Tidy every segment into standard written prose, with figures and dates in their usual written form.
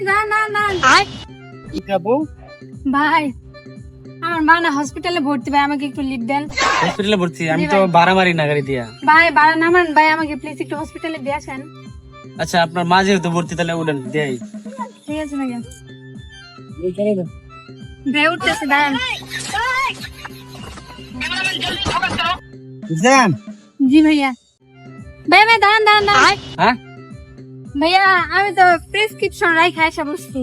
না না না কি খাবো? ভাই আমার মা না হসপিটালে ভর্তি, ভাই আমাকে একটু লিভ দেন। হসপিটালে ভর্তি? আমি তো ভাড়া মারি না গাড়ি দিয়া। ভাই বাড়া নামান ভাই, আমাকে প্লিজ একটু হসপিটালে দিয়ে আসেন। আচ্ছা আপনার মা যেহেতু ভর্তি তাহলে উঠেন দেই। ঠিক আছে ভাইয়া, ভাই উঠতেছে দাঁড়ান। জান জি ভাইয়া, ভাই ভাই দাঁড়ান দাঁড়ান দাঁড়ান। হ্যাঁ ভাইয়া আমি তো প্রেসক্রিপশন রাখা এসে বসছি।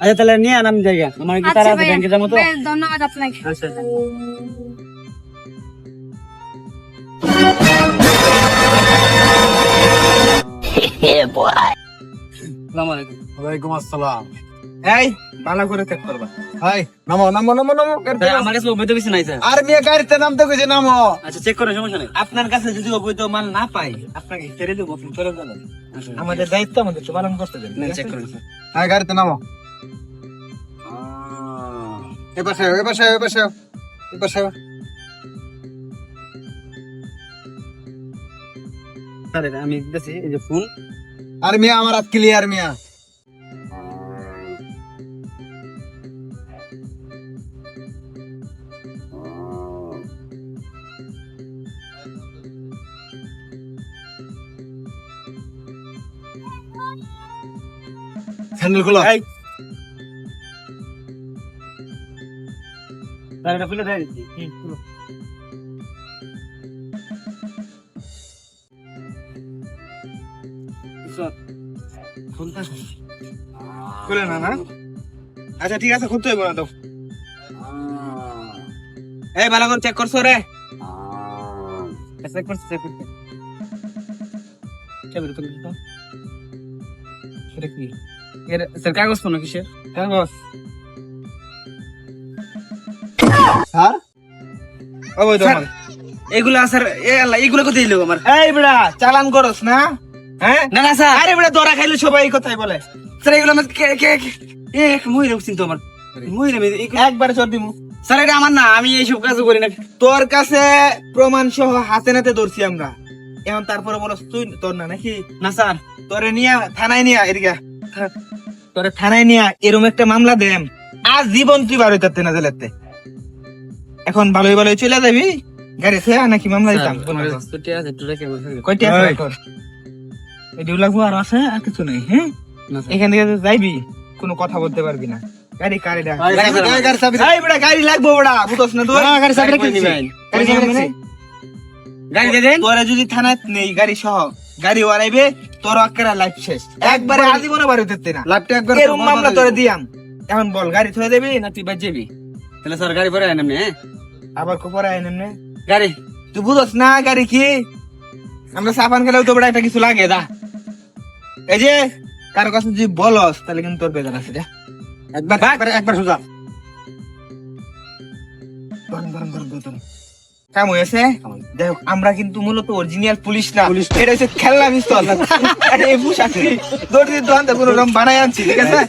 আচ্ছা তাহলে নিয়ে আন, আমি জায়গা আমার কি তারা আচ্ছা আছে ভাইয়া, ব্যাংকে যাবো তো। ভাইয়া, ধন্যবাদ আপনাকে। আচ্ছা আসসালামু আলাইকুম। ওয়ালাইকুম আসসালাম। এই ভালো করে চেক করবা। হাই নামো নামো নামো নামো গাড়িতে নামো। আমার কাছে অবৈধ কিছু নাই স্যার। আর মিয়া গাড়িতে নামতে কইছে নামো। আচ্ছা চেক করে সমস্যা নেই। আপনার কাছে যদি অবৈধ মাল না পাই আপনাকে ছেড়ে দেবো, আপনি চলে যাবেন। আমাদের দায়িত্ব আমাদের তো পালন করতে দেন। চেক করেন স্যার। হ্যাঁ গাড়িতে নামো। এবার সে এবার সে এবার সে এবার সে স্যার এটা আমি দিতেছি, এই যে ফোন। আর মিয়া আমার হাত ক্লিয়ার মিয়া। স্যান্ডেল খোলো। এই স্যার এটা খুলে দেন। খুলো। স্যার খুলতেছে। খুলে না না। আচ্ছা ঠিক আছে খুলতে হবে না তো। এই ভালো করে চেক করছো রে? চেক করছি চেক করছি। চাবি তো দিতো। এটা কি? এর স্যার কাগজ কোন কিসের? কাগজ। স্যার ওই তো আমার। এগুলা স্যার এগুলো কোথায় এলো আমার? এই বেড়া চালান করস না? হ্যাঁ না না স্যার। আরে বেড়া ধরা খাইলে সবাই এই কথাই বলে। স্যার এগুলো আমার মহিলা চিন্তা আমার মহিলা একবারে চোর দিমু। স্যার এটা আমার না, আমি এইসব কাজ করি না। তোর কাছে প্রমাণ সহ হাতে নাতে ধরছি আমরা। এখন তারপরে বলস তুই তোর না নাকি? না স্যার তোরে নিয়া থানায় নিয়া এদিকে তোরে থানায় নিয়া এরকম একটা মামলা দেম, আজ জীবন তুই বার হইতে না জেলাতে। এখন ভালোই ভালোই চলে যাবি গাড়ি থেকে, নাকি মামলা দিতাম? কয়টি আছে তোর? এডিও লাগবো আর আছে আর কিছু নাই? হ্যাঁ এখান থেকে যাইবি, কোনো কথা বলতে পারবি না। গাড়ি কারিডা গাড়ি বড়া গাড়ি লাগবো বড়া, বুঝছ না তুই? গাড়ি চাবি রাখি নিবেন। গাড়ি চাবি রাখি। গাড়ি দিয়ে দেন। তোরা যদি থানায় নেই গাড়ি সহ গাড়ি ওয়ারাইবে তোর আকেরা লাইফ শেষ, একবারে আজীবনে বার হইতে না। লাভটা একবার এরকম মামলা তোরে দিয়াম। এখন বল গাড়ি থয়ে দেবি না তুই বাদ যাবি? তাহলে স্যার গাড়ি পরে আনেন হ্যাঁ? আবার খবর আয় নেমনে গাড়ি তুই বুঝছ না গাড়ি কি? আমরা সাফান খেলেও তো বড় একটা কিছু লাগে দা। এই যে কারো কাছে যদি বলস তাহলে কিন্তু তোর বেজার আছে রে। একবার একবার সোজা কাম হয়েছে। যাই হোক আমরা কিন্তু মূলত অরিজিনাল পুলিশ না, এটা হচ্ছে খেলনা পিস্তল। এই পোশাক দৌড়ি দোকান থেকে কোনো রকম বানাই আনছি, ঠিক আছে?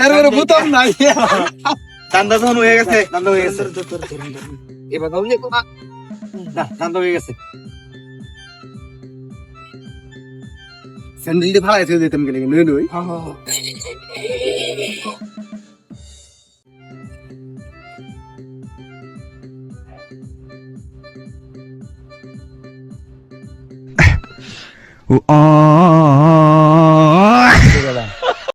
এর কোনো বোতাম নাই। দান্দা যখন হয়ে গেছে, দান্দা হয়ে গেছে। এবার দান্দা হয়ে গেছে। স্যান্ডেল দিয়ে ভাড়া এসে দিতাম গেলে নই নই। Oh